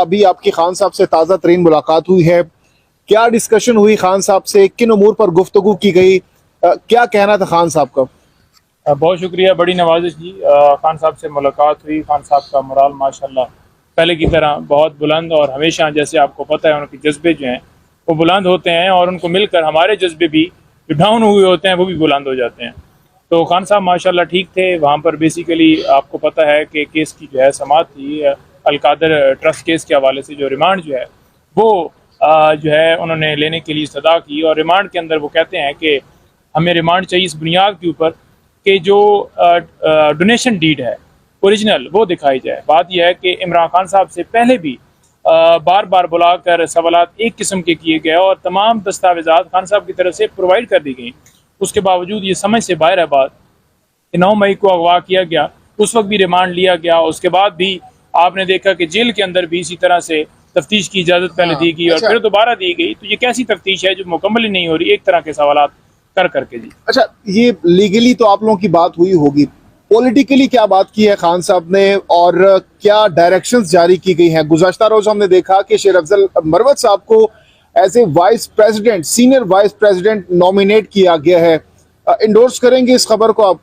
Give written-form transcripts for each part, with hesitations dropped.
अभी आपकी खान साहब से ताज़ा तरीन मुलाकात हुई है, क्या डिस्कशन हुई खान साहब से, किन उमूर पर गुफ्तगू की गई, क्या कहना था खान साहब का? बहुत शुक्रिया, बड़ी नवाजिश जी। खान साहब से मुलाकात हुई। खान साहब का मोराल माशाल्लाह पहले की तरह बहुत बुलंद, और हमेशा जैसे आपको पता है उनके जज्बे जो हैं वो बुलंद होते हैं, और उनको मिलकर हमारे जज्बे भी जो डाउन हुए होते हैं वो भी बुलंद हो जाते हैं। तो खान साहब माशाल्लाह ठीक थे। वहाँ पर बेसिकली आपको पता है कि केस की जो है समाअत थी, अलकादर ट्रस्ट केस के हवाले से जो रिमांड जो है वो जो है उन्होंने लेने के लिए सदा की, और रिमांड के अंदर वो कहते हैं कि हमें रिमांड चाहिए इस बुनियाद के ऊपर कि जो डोनेशन डीड है ओरिजिनल वो दिखाई जाए। बात यह है कि इमरान खान साहब से पहले भी बार बार बुलाकर सवालात एक किस्म के किए गए और तमाम दस्तावेजात खान साहब की तरफ से प्रोवाइड कर दी गई। उसके बावजूद ये समझ से बाहर है बात कि 9 मई को अगवा किया गया, उस वक्त भी रिमांड लिया गया। उसके बाद भी आपने देखा कि जेल के अंदर भी इसी तरह से तफ्तीश की इजाज़त पहले दी गई और फिर दोबारा दी गई। तो ये कैसी तफ्तीश है जो मुकम्मल ही नहीं हो रही, एक तरह के सवालात कर करके जी। अच्छा, ये लीगली तो आप लोगों की बात हुई होगी, पॉलिटिकली क्या बात की है खान साहब ने और क्या डायरेक्शंस जारी की गई हैं? गुज़श्ता रोज हमने देखा कि शेर अफजल मरवत साहब को as a vice president, senior vice president nominate किया गया है। इंडोर्स करेंगे इस खबर को आप?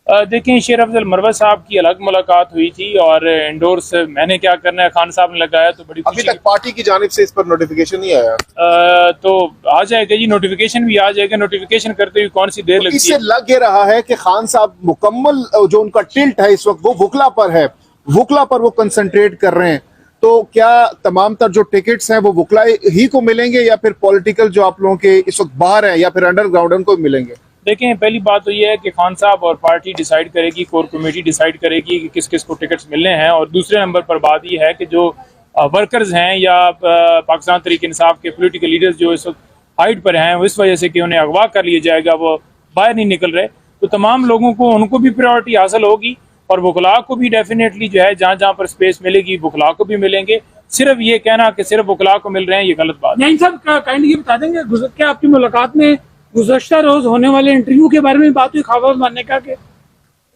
देखें, शेर अफजल मरवत साहब की अलग मुलाकात हुई थी और इंडोर्स मैंने क्या करना है खान साहब ने लगाया, तो बड़ी अभी तक पार्टी की जानिब से इस पर नोटिफिकेशन नहीं आया। तो आ जाएगा जी, नोटिफिकेशन भी आ जाएगा। नोटिफिकेशन करते हुए कौन सी देर लगती है? इससे लग ये रहा है कि खान साहब मुकम्मल जो उनका टिल्ट है इस वक्त वो वुकला पर है, वुकला पर वो कंसंट्रेट कर रहे हैं। तो क्या तमाम तर जो टिकट्स हैं वो वुकला ही को मिलेंगे या फिर पॉलिटिकल जो आप लोगों के इस वक्त बाहर हैं या फिर अंडरग्राउंड उनको मिलेंगे? देखें, पहली बात तो ये है कि खान साहब और पार्टी डिसाइड करेगी, कोर कमेटी डिसाइड करेगी कि किस किस को टिकट्स मिलने हैं। और दूसरे नंबर पर बात ये है कि जो वर्कर्स हैं या पाकिस्तान तहरीक इंसाफ के पॉलिटिकल लीडर्स जो इस वक्त हाइट पर हैं, इस वजह से कि उन्हें अगवा कर लिया जाएगा, वो बाहर नहीं निकल रहे, तो तमाम लोगों को उनको भी प्रायोरिटी हासिल होगी और वकला को भी डेफिनेटली जो है जहाँ जहाँ पर स्पेस मिलेगी वकला को भी मिलेंगे। सिर्फ ये कहना कि सिर्फ वकला को मिल रहे हैं, ये गलत बात है। साहब काइंडली ये बता देंगे क्या आपकी मुलाकात में गुज़श्ता रोज होने वाले इंटरव्यू के बारे में बात हुई खबर मानने का? के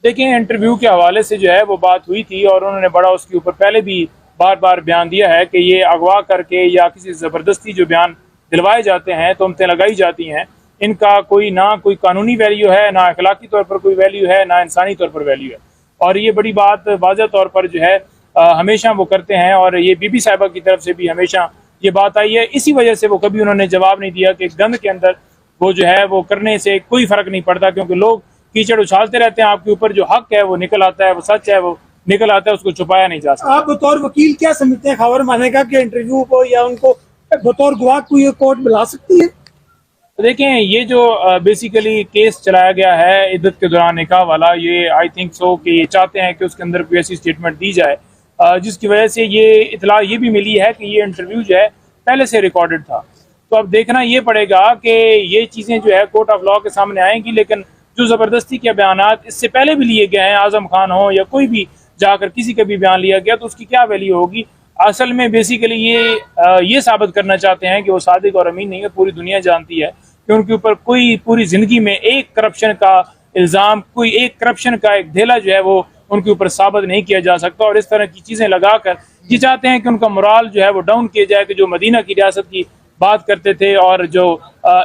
देखिए, इंटरव्यू के हवाले से जो है वो बात हुई थी और उन्होंने बड़ा उसके ऊपर पहले भी बार बार बयान दिया है कि ये अगवा करके या किसी ज़बरदस्ती जो बयान दिलवाए जाते हैं, तोहमतें लगाई जाती हैं, इनका कोई ना कोई कानूनी वैल्यू है, ना अखलाकी तौर पर कोई वैल्यू है, ना इंसानी तौर पर वैल्यू है। और ये बड़ी बात वाज़ह तौर पर जो है हमेशा वो करते हैं, और ये बीबी साहिबा की तरफ से भी हमेशा ये बात आई है। इसी वजह से वो कभी उन्होंने जवाब नहीं दिया कि गंद के अंदर वो जो है वो करने से कोई फर्क नहीं पड़ता, क्योंकि लोग कीचड़ उछालते रहते हैं आपके ऊपर, जो हक है वो निकल आता है, वो सच है वो निकल आता है, उसको छुपाया नहीं जा सकता। आप बतौर वकील क्या समझते हैं खबर मानने का कि इंटरव्यू को या उनको बतौर गवाह को ये कोर्ट बुला सकती है? तो देखें, ये जो बेसिकली केस चलाया गया है इद्दत के दौरान निकाह वाला, ये आई थिंक सो कि ये चाहते हैं कि उसके अंदर कोई ऐसी स्टेटमेंट दी जाए जिसकी वजह से ये इतला ये भी मिली है कि ये इंटरव्यू जो है पहले से रिकॉर्डेड था। तो अब देखना ये पड़ेगा कि ये चीज़ें जो है कोर्ट ऑफ लॉ के सामने आएंगी, लेकिन जो ज़बरदस्ती के बयानात इससे पहले भी लिए गए हैं, आज़म खान हो या कोई भी जाकर किसी का भी बयान लिया गया, तो उसकी क्या वैल्यू होगी? असल में बेसिकली ये साबित करना चाहते हैं कि वो सादिक और अमीन नहीं है। पूरी दुनिया जानती है कि उनके ऊपर कोई पूरी ज़िंदगी में एक करप्शन का इल्ज़ाम, कोई एक करप्शन का एक धेला जो है वो उनके ऊपर साबित नहीं किया जा सकता। और इस तरह की चीज़ें लगाकर ये चाहते हैं कि उनका मोराल जो है वो डाउन किया जाए, कि जो मदीना की रियासत की बात करते थे और जो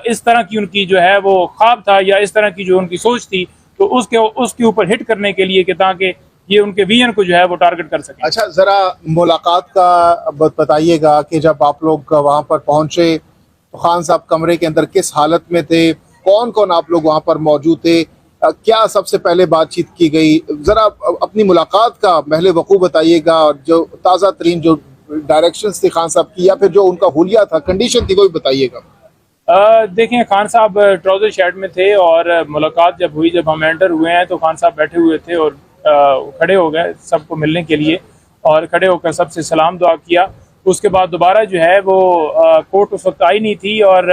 इस तरह की उनकी जो है वो ख्वाब था या इस तरह की जो उनकी सोच थी, तो उसके ऊपर हिट करने के लिए कि ताकि ये उनके विजन को जो है वो टारगेट कर सकें। अच्छा, जरा मुलाकात का बताइएगा कि जब आप लोग वहां पर पहुंचे तो खान साहब कमरे के अंदर किस हालत में थे, कौन कौन आप लोग वहां पर मौजूद थे, क्या सबसे पहले बातचीत की गई? जरा अपनी मुलाकात का महले वकूअ बताइएगा और जो ताज़ा तरीन जो डायरेक्शंस थे खान साहब की या फिर जो उनका हुलिया था, कंडीशन थी, वो भी बताइएगा। देखें, खान साहब ट्राउज़र शर्ट में थे और मुलाकात जब हुई, जब हम एंटर हुए हैं तो खान साहब बैठे हुए थे और खड़े हो गए सबको मिलने के लिए और खड़े होकर सबसे सलाम दुआ किया। उसके बाद दोबारा जो है वो कोर्ट उस वक्त आई नहीं थी और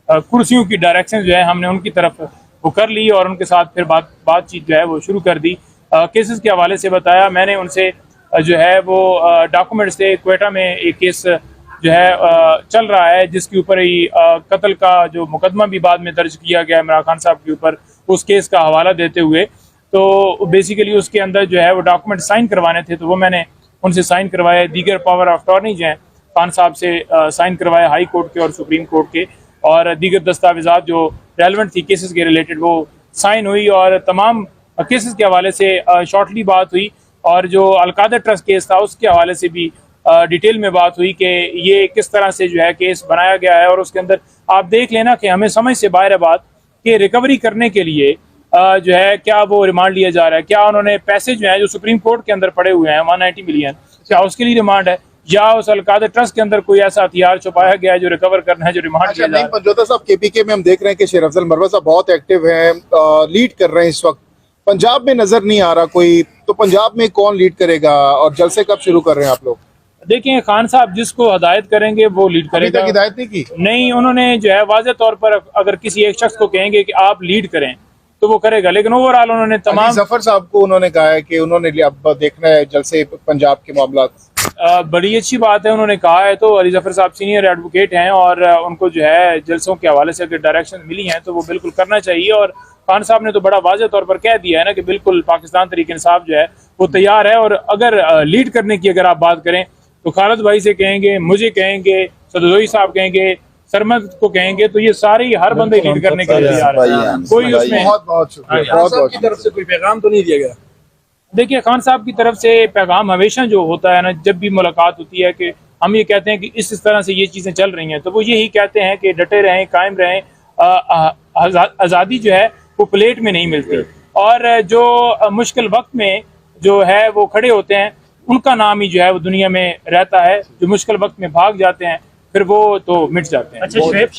कुर्सियों की डायरेक्शन जो है हमने उनकी तरफ वो कर ली और उनके साथ फिर बातचीत जो है वो शुरू कर दी। केसेस के हवाले से बताया मैंने उनसे, जो है वो डॉक्यूमेंट्स थे। क्वेटा में एक केस जो है चल रहा है जिसके ऊपर ही कत्ल का जो मुकदमा भी बाद में दर्ज किया गया इमरान खान साहब के ऊपर, उस केस का हवाला देते हुए। तो बेसिकली उसके अंदर जो है वो डॉक्यूमेंट साइन करवाने थे, तो वो मैंने उनसे साइन करवाए, दीगर पावर ऑफ अटॉर्नी जो हैं खान साहब से साइन करवाए हाई कोर्ट के और सुप्रीम कोर्ट के, और दीगर दस्तावेजात जो रेलिवेंट थी केसेस के रिलेटेड वो साइन हुई, और तमाम केसेस के हवाले से शॉर्टली बात हुई, और जो अलकादा ट्रस्ट केस था उसके हवाले से भी डिटेल में बात हुई कि ये किस तरह से जो है केस बनाया गया है। और उसके अंदर आप देख लेना कि हमें समझ से बाहर है बात कि रिकवरी करने के लिए जो है क्या वो रिमांड लिया जा रहा है, क्या उन्होंने पैसे जो है जो सुप्रीम कोर्ट के अंदर पड़े हुए हैं 190 मिलियन, क्या उसके लिए रिमांड है, या उस अलकादा ट्रस्ट के अंदर कोई ऐसा हथियार छुपाया गया है जो रिकवर करना है, जो रिमांड अच्छा, लिया जा नहीं रहा है। पंजोता साहब, केपीके में हम देख रहे हैं कि शेर अफजल मरवा साहब बहुत एक्टिव हैं, लीड कर रहे हैं इस वक्त। पंजाब में नजर नहीं आ रहा कोई, तो पंजाब में कौन लीड करेगा और जलसे कब शुरू कर रहे हैं आप लोग? देखिए खान साहब जिसको हदायत करेंगे वो लीड अभी करेगा। तक हिदायत नहीं की? नहीं, उन्होंने जो है वाज़ेह तौर पर अगर किसी एक शख्स को कहेंगे कि आप लीड करें तो वो करेगा, लेकिन ओवरऑल उन्होंने अली तमाम जफर साहब को उन्होंने कहा है कि उन्होंने अब देखना है जलसे पंजाब के मामला। बड़ी अच्छी बात है, उन्होंने कहा है। तो अली जफर साहब सीनियर एडवोकेट हैं और उनको जो है जलसों के हवाले से अगर डायरेक्शन मिली हैं तो वो बिल्कुल करना चाहिए। और खान साहब ने तो बड़ा वाज़ेह तौर पर कह दिया है ना कि बिल्कुल पाकिस्तान तहरीक इंसाफ जो है वो तैयार है। और अगर लीड करने की अगर आप बात करें तो खालिद भाई से कहेंगे, मुझे कहेंगे, सदोई साहब कहेंगे, सरमद को कहेंगे, तो ये सारे ही हर बंदे लीड करने के लिए तैयार है। कोई उसमें बहुत बहुत शुक्रिया, बहुत बहुत की तरफ से कोई पैगाम तो नहीं दिया गया? देखिए खान साहब की तरफ से पैगाम हमेशा जो होता है ना, जब भी मुलाकात होती है कि हम ये कहते हैं कि इस तरह से ये चीज़ें चल रही हैं, तो वो यही कहते हैं कि डटे रहें, कायम रहें। आज़ादी जो है वो प्लेट में नहीं मिलती, और जो मुश्किल वक्त में जो है वो खड़े होते हैं उनका नाम ही जो है वो दुनिया में रहता है। जो मुश्किल वक्त में भाग जाते हैं फिर वो तो मिट जाते हैं। अच्छा, शुएब